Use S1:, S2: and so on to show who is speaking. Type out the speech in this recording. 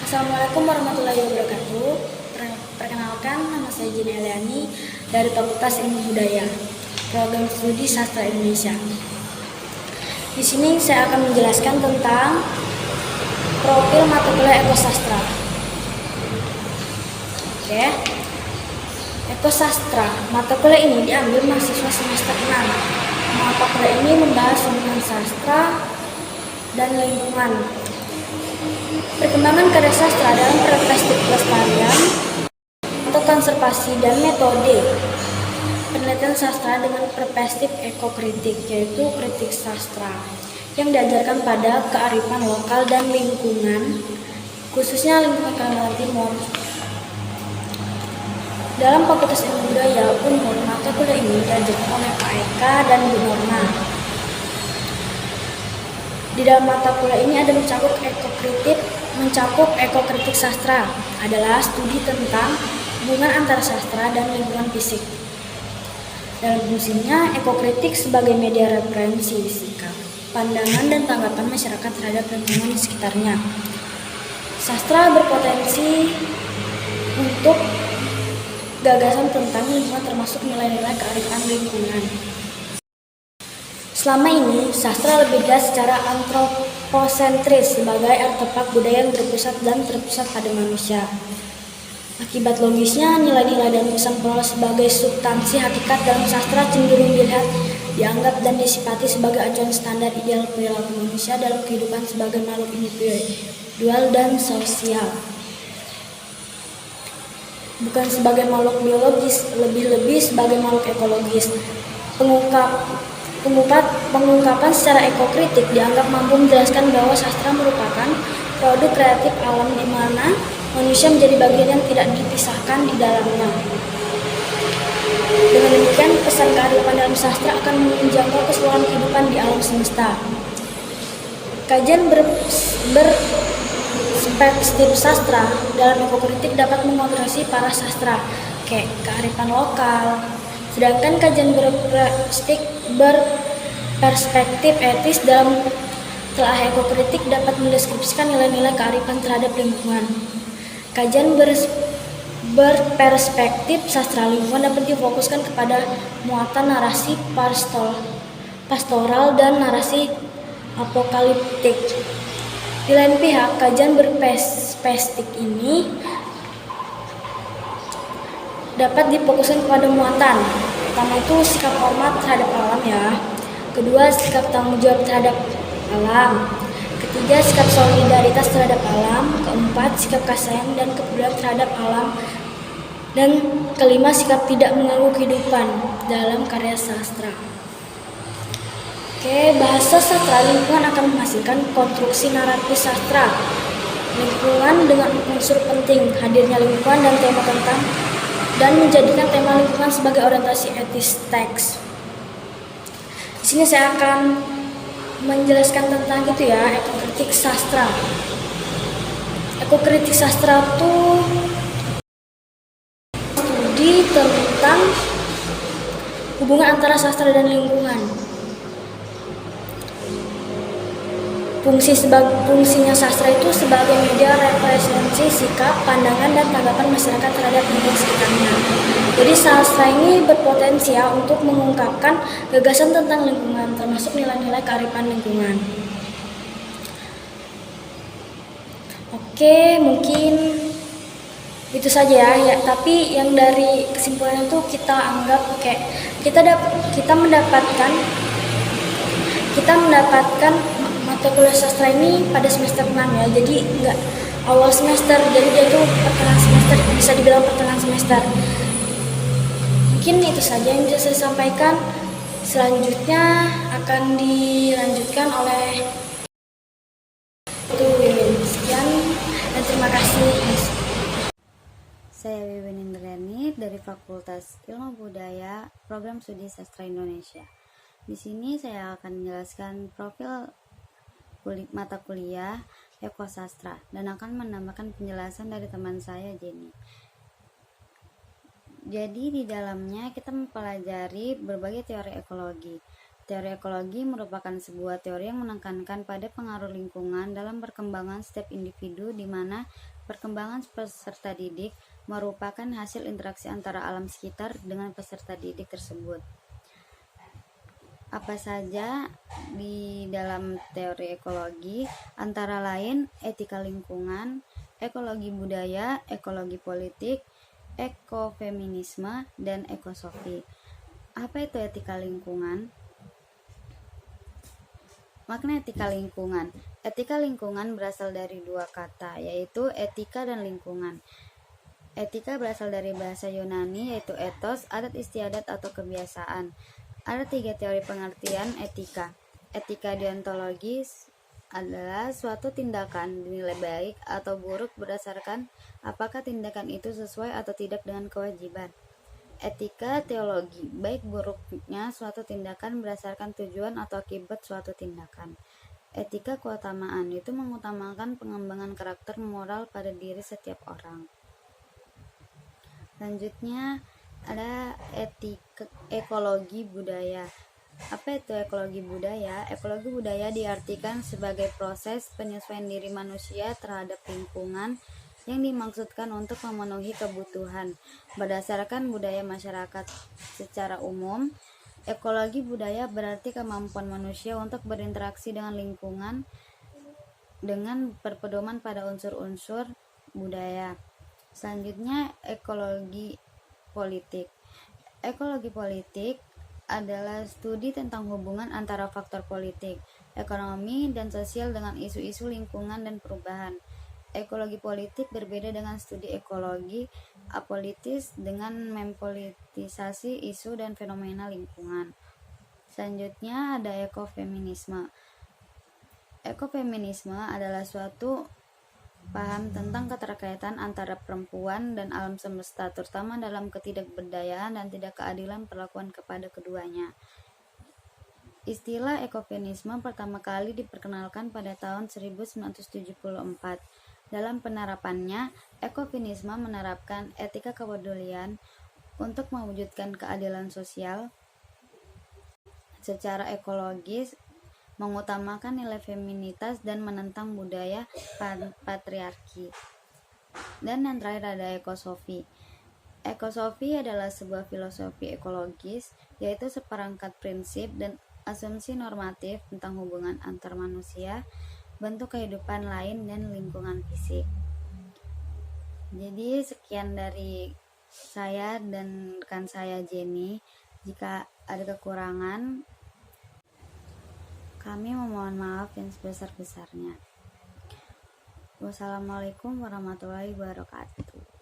S1: Assalamualaikum warahmatullahi wabarakatuh. Perkenalkan, nama saya Jenny Eliani dari Fakultas Ilmu Budaya, Program Studi Sastra Indonesia. Di sini saya akan menjelaskan tentang profil mata kuliah Ekosastra. Oke. Ekosastra, mata kuliah ini diambil mahasiswa semester 6. Mata kuliah ini membahas hubungan sastra dan lingkungan. Perkembangan karya sastra dalam perspektif pelestarian atau konservasi dan metode penelitian sastra dengan perspektif ekokritik, yaitu kritik sastra yang diajarkan pada kearifan lokal dan lingkungan, khususnya lingkungan Kalimantan Timur. Dalam Fakultas Ilmu Budaya Unmul, mata kuliah ini diajarkan oleh Pak Eka dan Bu Norma. Di dalam mata kuliah ini ada mencakup ekokritik sastra, adalah studi tentang hubungan antara sastra dan lingkungan fisik. Dalam fungsinya, ekokritik sebagai media referensi sikap, pandangan, dan tanggapan masyarakat terhadap lingkungan di sekitarnya. Sastra berpotensi untuk gagasan tentang lingkungan termasuk nilai-nilai kearifan lingkungan. Selama ini, sastra lebih dilihat secara antroposentris sebagai artefak budaya yang berpusat dan terpusat pada manusia. Akibat logisnya, nilai-nilai dan pesan moral sebagai substansi hakikat dalam sastra cenderung dilihat, dianggap, dan disipati sebagai acuan standar ideal perilaku manusia dalam kehidupan sebagai makhluk individual dan sosial. Bukan sebagai makhluk biologis, lebih-lebih sebagai makhluk ekologis. Pengungkapan secara ekokritik dianggap mampu menjelaskan bahwa sastra merupakan produk kreatif alam di mana manusia menjadi bagian yang tidak dipisahkan di dalamnya. Dengan demikian, pesan kearifan dalam sastra akan menjangkau keseluruhan kehidupan di alam semesta. Kajian berperspektif sastra dalam ekokritik dapat mengontrasi para sastra, kayak kearifan lokal. Sedangkan kajian berperspektif etis dalam telah ekokritik dapat mendeskripsikan nilai-nilai kearifan terhadap lingkungan. Kajian berperspektif sastra lingkungan dapat difokuskan kepada muatan narasi pastoral dan narasi apokaliptik. Di lain pihak, kajian berperspektif ini dapat difokuskan kepada muatan. Pertama itu sikap hormat terhadap alam ya. Kedua, sikap tanggung jawab terhadap alam. Ketiga, sikap solidaritas terhadap alam. Keempat, sikap kasih sayang dan kepedulian terhadap alam. Dan kelima, sikap tidak mengganggu kehidupan dalam karya sastra. Oke, bahasa sastra lingkungan akan menghasilkan konstruksi naratif sastra lingkungan dengan unsur penting hadirnya lingkungan dan tema tentang dan menjadikan tema lingkungan sebagai orientasi etis teks. Di sini saya akan menjelaskan tentang ekokritik sastra. Ekokritik sastra itu studi tentang hubungan antara sastra dan lingkungan. Fungsinya sastra itu sebagai media representasi sikap, pandangan, dan tanggapan masyarakat terhadap lingkungan sekitarnya. Jadi sastra ini berpotensi untuk mengungkapkan gagasan tentang lingkungan, termasuk nilai-nilai kearifan lingkungan. Oke, mungkin itu saja ya. Tapi yang dari kesimpulan itu kita anggap kita mendapatkan mata kuliah sastra ini pada semester 6 ya, jadi nggak awal semester, jadi dia tuh pertengahan semester, bisa dibilang pertengahan semester. Mungkin itu saja yang bisa saya sampaikan. Selanjutnya akan dilanjutkan oleh Wiwin. Sekian dan terima kasih.
S2: Saya Wiwin Indrani dari Fakultas Ilmu Budaya, Program Studi Sastra Indonesia. Di sini saya akan menjelaskan profil mata kuliah Ekosastra dan akan menambahkan penjelasan dari teman saya Jenny. Jadi di dalamnya kita mempelajari berbagai teori ekologi, Teori ekologi merupakan sebuah teori yang menekankan pada pengaruh lingkungan dalam perkembangan setiap individu, di mana perkembangan peserta didik merupakan hasil interaksi antara alam sekitar dengan peserta didik tersebut. Apa saja di dalam teori ekologi? Antara lain etika lingkungan, ekologi budaya, ekologi politik, ekofeminisme, dan ekosofi. Apa itu etika lingkungan? Makna etika lingkungan. Etika lingkungan berasal dari dua kata, yaitu etika dan lingkungan. Etika berasal dari bahasa Yunani, yaitu ethos, adat istiadat atau kebiasaan. Ada 3 teori pengertian etika. Etika deontologis adalah suatu tindakan dinilai baik atau buruk berdasarkan apakah tindakan itu sesuai atau tidak dengan kewajiban. Etika teologi, baik buruknya suatu tindakan berdasarkan tujuan atau akibat suatu tindakan. Etika keutamaan itu mengutamakan pengembangan karakter moral pada diri setiap orang. Selanjutnya ada ekologi budaya. Apa itu ekologi budaya? Ekologi budaya diartikan sebagai proses penyesuaian diri manusia terhadap lingkungan yang dimaksudkan untuk memenuhi kebutuhan berdasarkan budaya masyarakat secara umum. Ekologi budaya berarti kemampuan manusia untuk berinteraksi dengan lingkungan dengan berpedoman pada unsur-unsur budaya. Selanjutnya ekologi politik. Ekologi politik adalah studi tentang hubungan antara faktor politik, ekonomi, dan sosial dengan isu-isu lingkungan dan perubahan. Ekologi politik berbeda dengan studi ekologi apolitis dengan mempolitisasi isu dan fenomena lingkungan. Selanjutnya ada ekofeminisme. Ekofeminisme adalah suatu paham tentang keterkaitan antara perempuan dan alam semesta, terutama dalam ketidakberdayaan dan tidak keadilan perlakuan kepada keduanya. Istilah ekofeminisme pertama kali diperkenalkan pada tahun 1974. Dalam penerapannya, ekofeminisme menerapkan etika kepedulian untuk mewujudkan keadilan sosial secara ekologis, mengutamakan nilai feminitas dan menentang budaya patriarki. Dan yang terakhir ada ekosofi. Ekosofi adalah sebuah filosofi ekologis, yaitu seperangkat prinsip dan asumsi normatif tentang hubungan antar manusia, bentuk kehidupan lain, dan lingkungan fisik. Jadi sekian dari saya dan rekan saya Jenny. Jika ada kekurangan, kami memohon maaf yang sebesar-besarnya. Wassalamualaikum warahmatullahi wabarakatuh.